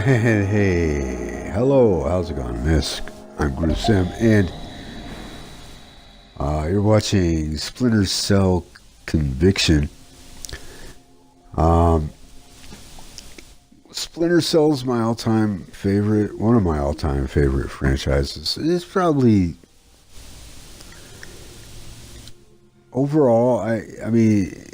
Hey, hello, how's it going? I'm GrooveSim, and you're watching Splinter Cell Conviction. Splinter Cell's my all-time favorite, one of my all-time favorite franchises. It's probably overall, I mean,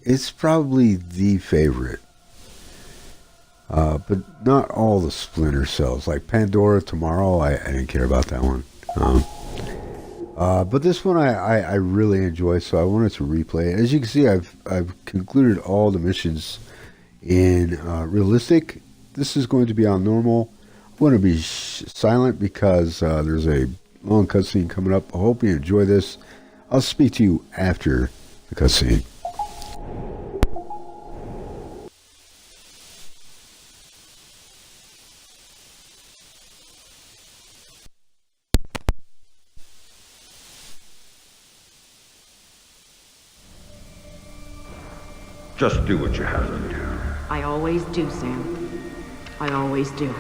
it's probably the favorite. But not all the Splinter Cells. Like Pandora Tomorrow, I didn't care about that one. But this one I really enjoy, so I wanted to replay it. As you can see, I've concluded all the missions in realistic. This is going to be on normal. I'm going to be silent because there's a long cutscene coming up. I hope you enjoy this. I'll speak to you after the cutscene. Just do what you have to do. I always do, Sam. I always do.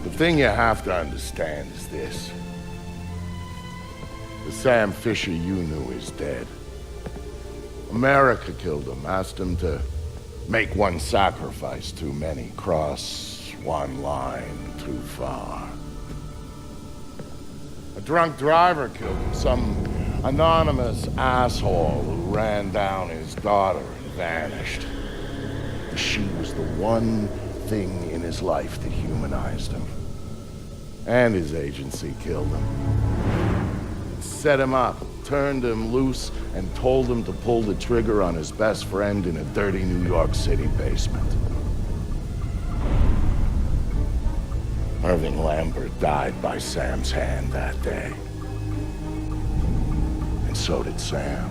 The thing you have to understand is this. The Sam Fisher you knew is dead. America killed him, asked him to make one sacrifice too many, cross one line too far. A drunk driver killed him, some anonymous asshole who ran down his daughter and vanished. She was the one thing in his life that humanized him. And his agency killed him. Set him up, turned him loose, and told him to pull the trigger on his best friend in a dirty New York City basement. Irving Lambert died by Sam's hand that day. And so did Sam.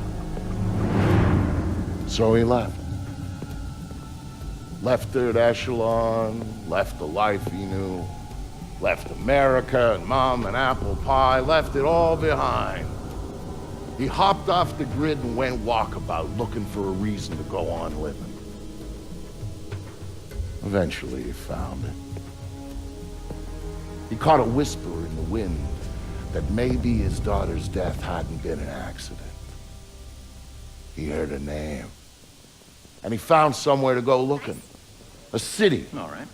So he left. Left Third Echelon, left the life he knew, left America and Mom and apple pie, left it all behind. He hopped off the grid and went walkabout, looking for a reason to go on living. Eventually he found it. He caught a whisper in the wind that maybe his daughter's death hadn't been an accident. He heard a name. And he found somewhere to go looking. A city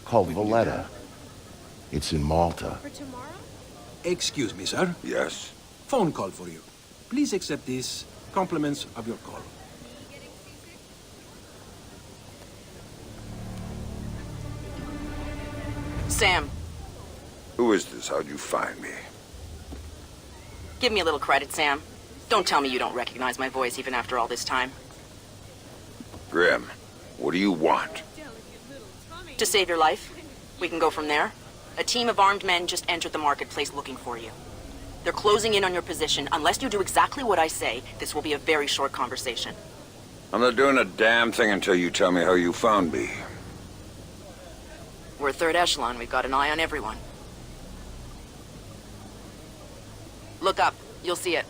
called Valletta. It's in Malta. For tomorrow? Excuse me, sir. Yes? Phone call for you. Please accept these compliments of your call. Sam, Who is this? How'd you find me? give me a little credit, Sam. Don't tell me you don't recognize my voice even after all this time. Grim, what do you want? To save your life. We can go from there. A team of armed men just entered the marketplace looking for you. They're closing in on your position. Unless you do exactly what I say, this will be a very short conversation. I'm not doing a damn thing until you tell me how you found me. We're Third Echelon. We've got an eye on everyone. Look up. You'll see it.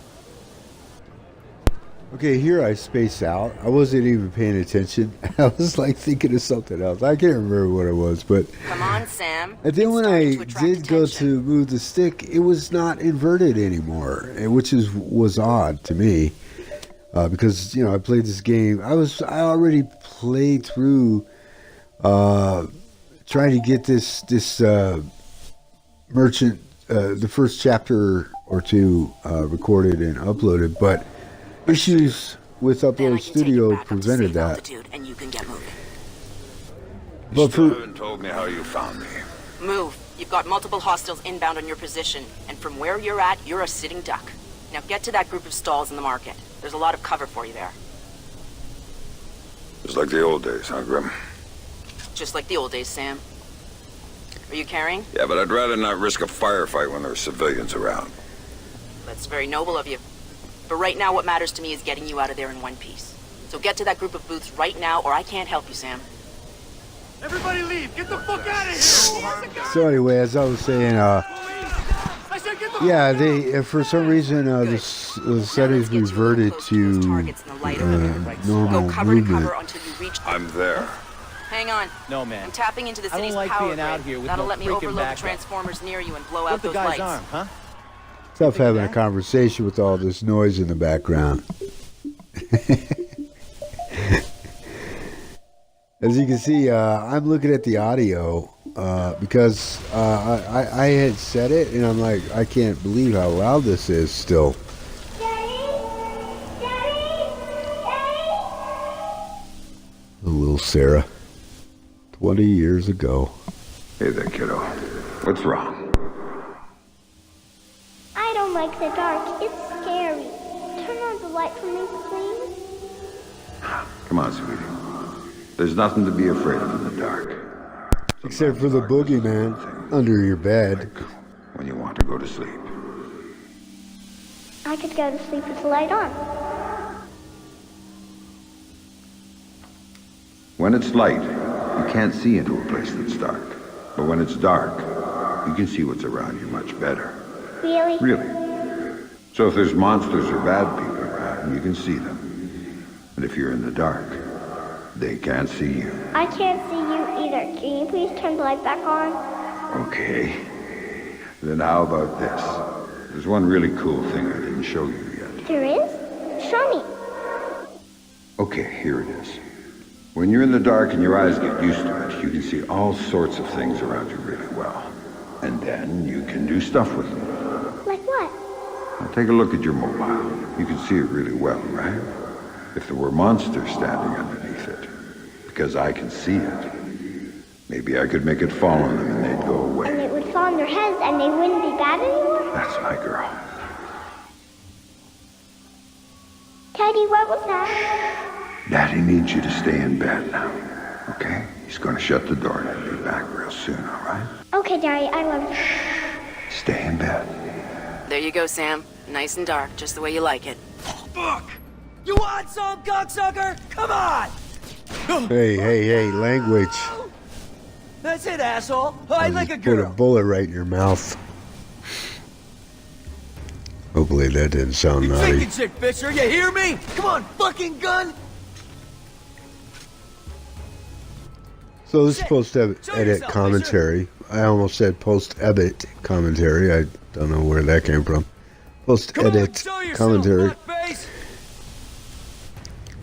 Okay, here I space out. I wasn't even paying attention. I was like thinking of something else. I can't remember what it was, but Come on, Sam. and then It's when starting I to attract did go attention. to move the stick, it was not inverted anymore, which was odd to me because I played this game. I already played through trying to get this merchant the first chapter or two recorded and uploaded, but issues with Then I Upload can take Studio you back up to prevented safe that. altitude, and you can get moving. You But still for haven't told me how you found me. Move. You've got multiple hostiles inbound on your position, and from where you're at, you're a sitting duck. Now get to that group of stalls in the market. There's a lot of cover for you there. It's like the old days, huh, Grim? Just like the old days, Sam. Are you carrying? Yeah, but I'd rather not risk a firefight when there are civilians around. That's very noble of you. But right now, what matters to me is getting you out of there in one piece. So get to that group of booths right now, or I can't help you, Sam. Everybody leave! Get the fuck out of here! So anyway, as I was saying, Yeah, they for some reason the settings reverted to normal Go cover to movement. cover until you reach. I'm there. Hang on. No, man. I'm tapping into the I don't city's like power being out grid. here with That'll no let me freaking overload the backup. transformers near you and blow out Where's the those guy's lights. arm, huh? Tough having a conversation with all this noise in the background. As you can see, I'm looking at the audio because I had said it, and I'm like, I can't believe how loud this is still. The little Sarah, 20 years ago. Hey there, kiddo. What's wrong? I don't like the dark. It's scary. Turn on the light for me, please. Come on, sweetie. There's nothing to be afraid of in the dark. Except for the boogeyman under your bed. When you want to go to sleep. I could go to sleep with the light on. When it's light, you can't see into a place that's dark. But when it's dark, you can see what's around you much better. Really? Really. So if there's monsters or bad people around, you can see them. And if you're in the dark, they can't see you. I can't see you either. Can you please turn the light back on? Okay. Then how about this? There's one really cool thing I didn't show you yet. There is? Show me. Okay, here it is. When you're in the dark and your eyes get used to it, you can see all sorts of things around you really well. And then you can do stuff with them. Like what? Now take a look at your mobile. You can see it really well, right? If there were monsters standing underneath it, because I can see it, maybe I could make it fall on them and they'd go And away. it would fall on their heads and they wouldn't be bad anymore? That's my girl. Teddy, what was that? Daddy needs you to stay in bed now, okay? He's gonna shut the door and I'll be back real soon, all right? Okay, Daddy, I love you. Stay in bed. There you go, Sam. Nice and dark, just the way you like it. Fuck! You want some, cocksucker? Come on! Hey, language. That's it, asshole. I like a Just put a girl. bullet right in your mouth. Hopefully that didn't sound You naughty. chicken shit, Fisher, you hear me? Come on, fucking gun! So this is post-edit Show yourself, commentary. I almost said post-edit commentary. I don't know where that came from. Come on, Post-edit show yourself, commentary. fuckface!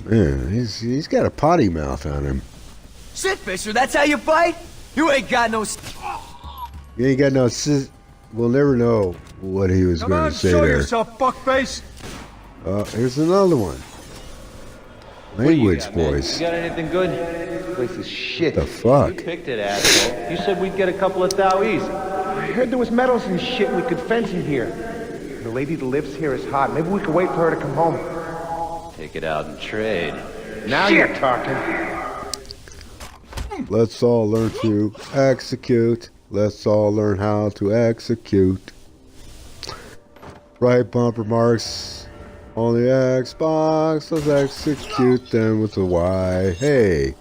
Man, he's got a potty mouth on him. Shit, Fisher, that's how you fight? You ain't got no... You ain't got no. We'll never know what he was Come going on, to say show there. yourself, fuckface! Here's another one. Language boys. You got anything good? Place is shit. The fuck? You picked it, asshole. You said we'd get a couple of thouies. I heard there was metals and shit we could fence in here. The lady that lives here is hot. Maybe we could wait for her to come home. Take it out and trade. Now you're talking. Let's all learn to execute. Let's all learn how to execute. Right bumper marks on the Xbox. Let's execute them with the Y. Hey.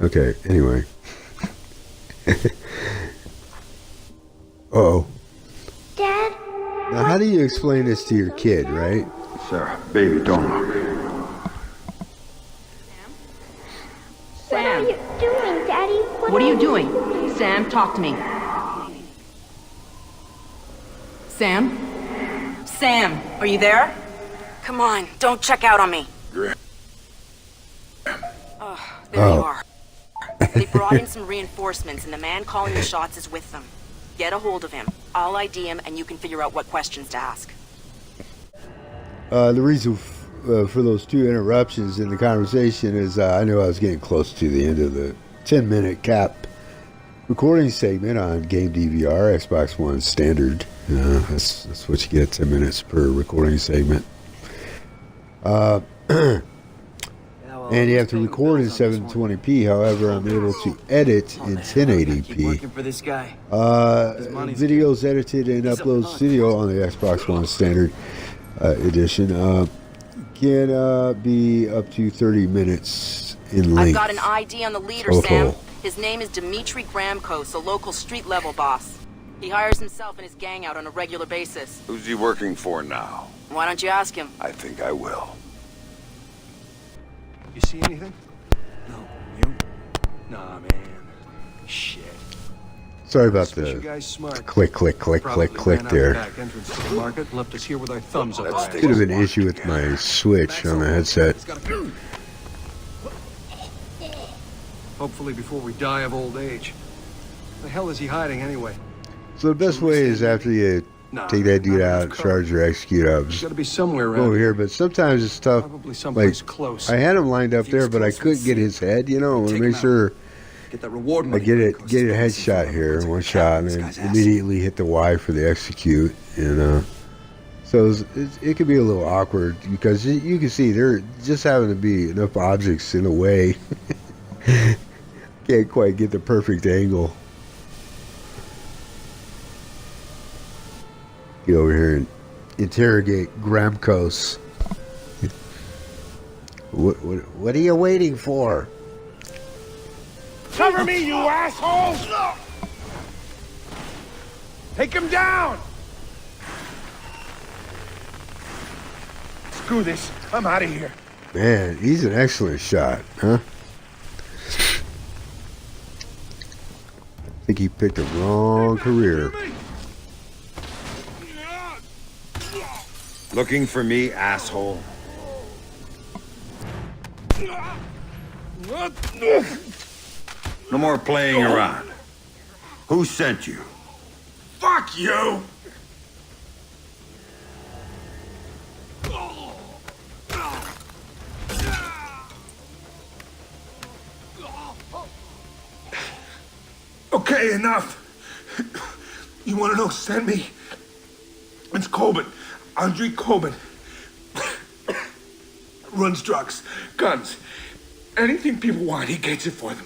Okay, anyway. Uh-oh. Dad? Now, how do you explain this to your kid, right? Sarah, baby, don't look. What are you doing, Daddy? What are you doing? Sam, talk to me. Sam? Sam, are you there? Come on, don't check out on me. Oh, there you are. They brought in some reinforcements, and the man calling the shots is with them. Get a hold of him. I'll ID him, and you can figure out what questions to ask. The reason for those two interruptions in the conversation is I knew I was getting close to the end of the 10-minute cap recording segment on Game DVR, Xbox One standard. That's what you get, 10 minutes per recording segment. And you have to record in 720p. However, I'm able to edit in 1080p. Working for this guy. Videos edited in Upload Studio on the Xbox One standard edition can be up to 30 minutes in length. I've got an ID on the leader, Total. Sam. His name is Dimitri Gramkos, a local street-level boss. He hires himself and his gang out on a regular basis. Who's he working for now? Why don't you ask him? I think I will. You see anything? No. You? Nah, man. Shit. Sorry about Suspicious the guy's smart. click, click, click, Probably click, click ran out the there. back entrance to the market and left us here with our thumbs up. Let's our take Could ass. have been an issue with my switch on the headset. Hopefully before we die of old age. The hell is he hiding anyway? So the best way is after you take that dude out, charge or execute up, He's just got to be somewhere go around over here. here. But sometimes it's tough. Probably someplace Like, close. I had him lined up If he was there, but I close, we'd couldn't get see his head. You know, I want Take to him make out. sure Get that reward I money. get a Costs headshot here, $50. one shot, and This then guy's ass. immediately hit the Y for the execute. And so it could be a little awkward because you can see there just having to be enough objects in the way. Can't quite get the perfect angle. Get over here and interrogate Gramkos. What are you waiting for? Cover me, you assholes! Take him down! Screw this. I'm out of here. Man, he's an excellent shot, huh? I think he picked the wrong career. Looking for me, asshole? No more playing around. Who sent you? Fuck you! Okay, enough. You want to know who sent me? It's Coben. Andre Coben. Runs drugs, guns, anything people want, he gets it for them.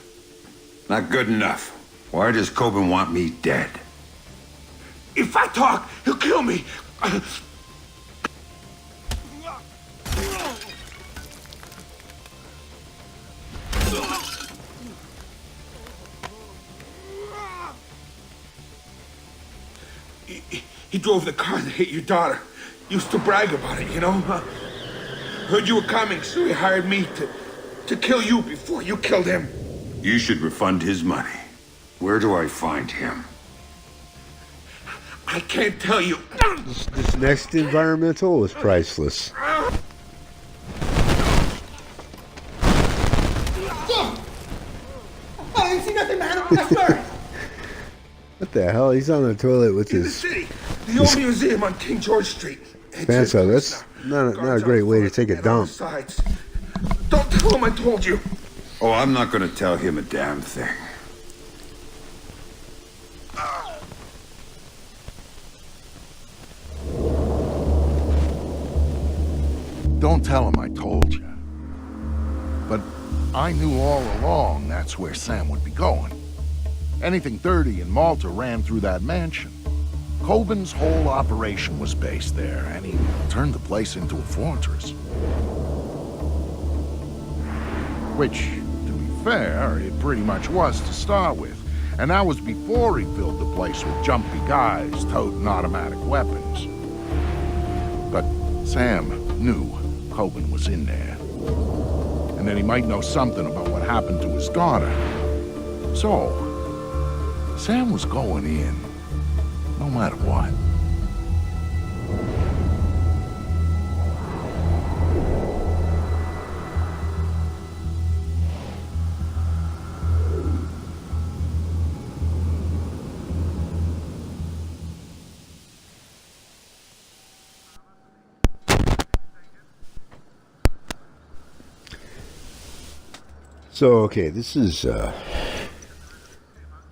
Not good enough. Why does Coben want me dead? If I talk, he'll kill me. He drove the car that hit your daughter. Used to brag about it, you know? Heard you were coming, so he hired me to kill you before you killed him. You should refund his money. Where do I find him? I can't tell you. This next environmental is priceless. I didn't see nothing, man. I swear. What the hell? He's on the toilet with In the his city, the old museum on King George Street. It's pants his up. place That's now. not a Guards great out way to front take a and on the dump. sides. Don't tell him I told you. Oh, I'm not gonna tell him a damn thing. Don't tell him I told you. But I knew all along that's where Sam would be going. Anything dirty in Malta ran through that mansion. Coben's whole operation was based there, and he turned the place into a fortress. Which, to be fair, it pretty much was to start with. And that was before he filled the place with jumpy guys toting automatic weapons. But Sam knew Coben was in there. And that he might know something about what happened to his daughter. So, Sam was going in, no matter what. So, okay, this is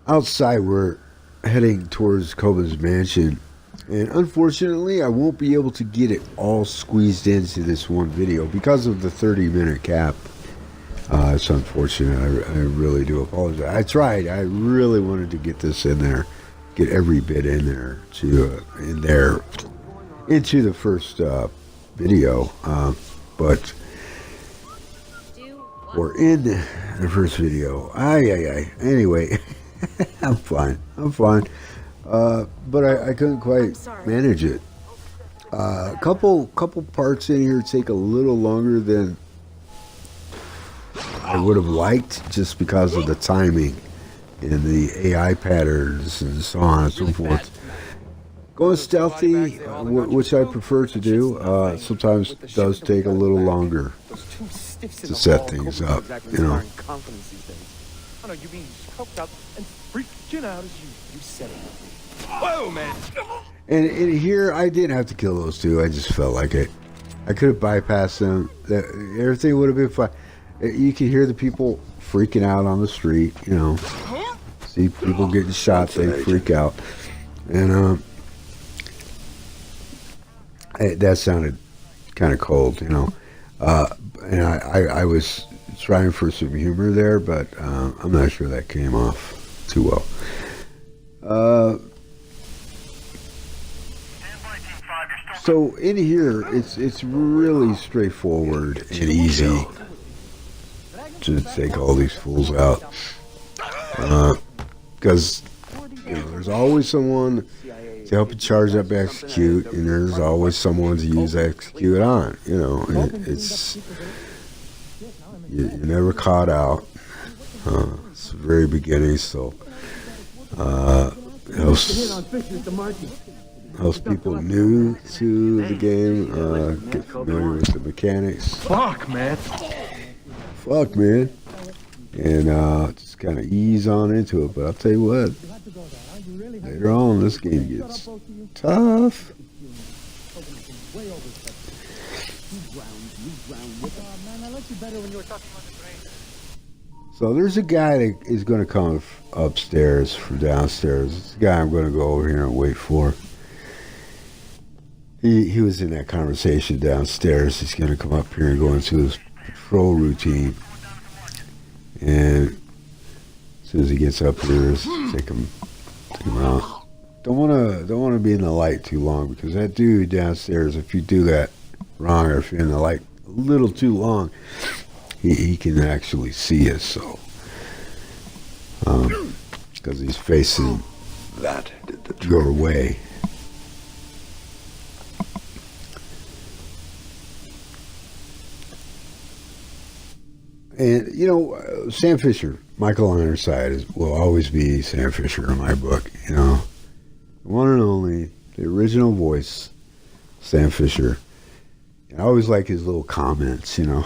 outside. We're heading towards Coben's mansion. And unfortunately, I won't be able to get it all squeezed into this one video because of the 30-minute cap. It's unfortunate. I really do apologize. I tried. I really wanted to get this in there, get every bit in there into the first video. But we're in the first video. Anyway, I'm fine. but I couldn't quite manage it. A couple parts in here take a little longer than I would have liked, just because of the timing and the AI patterns and so on and so forth. Going stealthy, which I prefer to do, sometimes does take a little longer to set things up, you know. Oh no, you mean coked up and freaking out as you said it. Whoa, man! And in here, I didn't have to kill those two. I just felt like it. I could have bypassed them. Everything would have been fine. You can hear the people freaking out on the street, you know. See people getting shot, they freak out. And that sounded kind of cold, you know. And I was trying for some humor there, but I'm not sure that came off too well. So in here, it's really straightforward and easy to take all these fools out, because you know there's always someone to help you charge up execute, and there's always someone to use execute on. You know, it's you're never caught out. It's the very beginning, so helps people new to the game get familiar with the mechanics. Fuck, man. And just kind of ease on into it. But I'll tell you what, later on this game gets tough. So there's a guy that is going to come upstairs from downstairs. It's a guy I'm going to go over here and wait for. He was in that conversation downstairs. He's going to come up here and go into his patrol routine. And as soon as he gets up here, take him out. Don't want to be in the light too long, because that dude downstairs, if you do that wrong, or if you're in the light a little too long, he can actually see us. So, because he's facing your way. And, you know, Sam Fisher, Michael Ironside will always be Sam Fisher in my book, you know. The one and only, the original voice, Sam Fisher. And I always like his little comments, you know.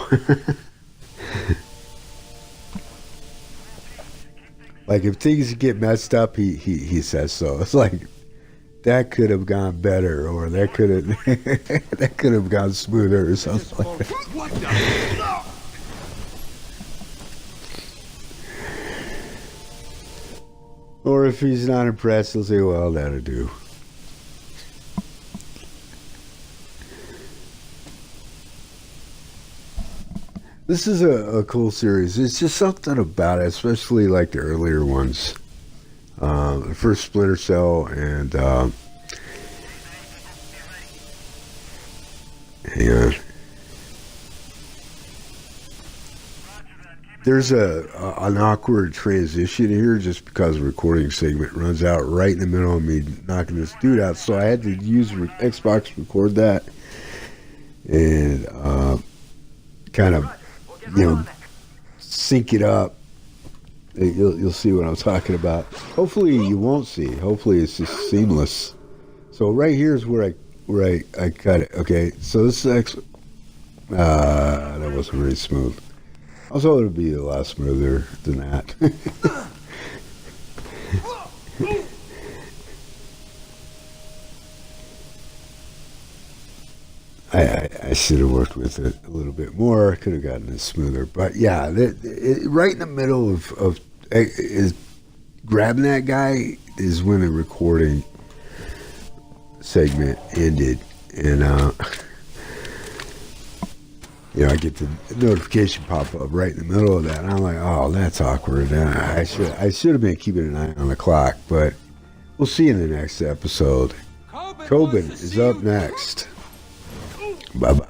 Like, if things get messed up, he says so. It's like, that could have gone better, or that could have gone smoother, or something like that. Or if he's not impressed, he'll say, well, that'll do. This is a cool series. It's just something about it, especially like the earlier ones. The first Splinter Cell and... hang on. There's an awkward transition here just because the recording segment runs out right in the middle of me knocking this dude out. So I had to use Xbox to record that and kind of, you know, sync it up. You'll see what I'm talking about. Hopefully you won't see. Hopefully it's just seamless. So right here is where I cut it. Okay, so this is that wasn't very smooth. I was hoping it would be a lot smoother than that. I should have worked with it a little bit more. I could have gotten it smoother. But yeah, right in the middle of is grabbing that guy is when the recording segment ended. And you know, I get the notification pop up right in the middle of that, and I'm like, oh, that's awkward. I should have been keeping an eye on the clock, but we'll see in the next episode. Coben is up next. Bye-bye.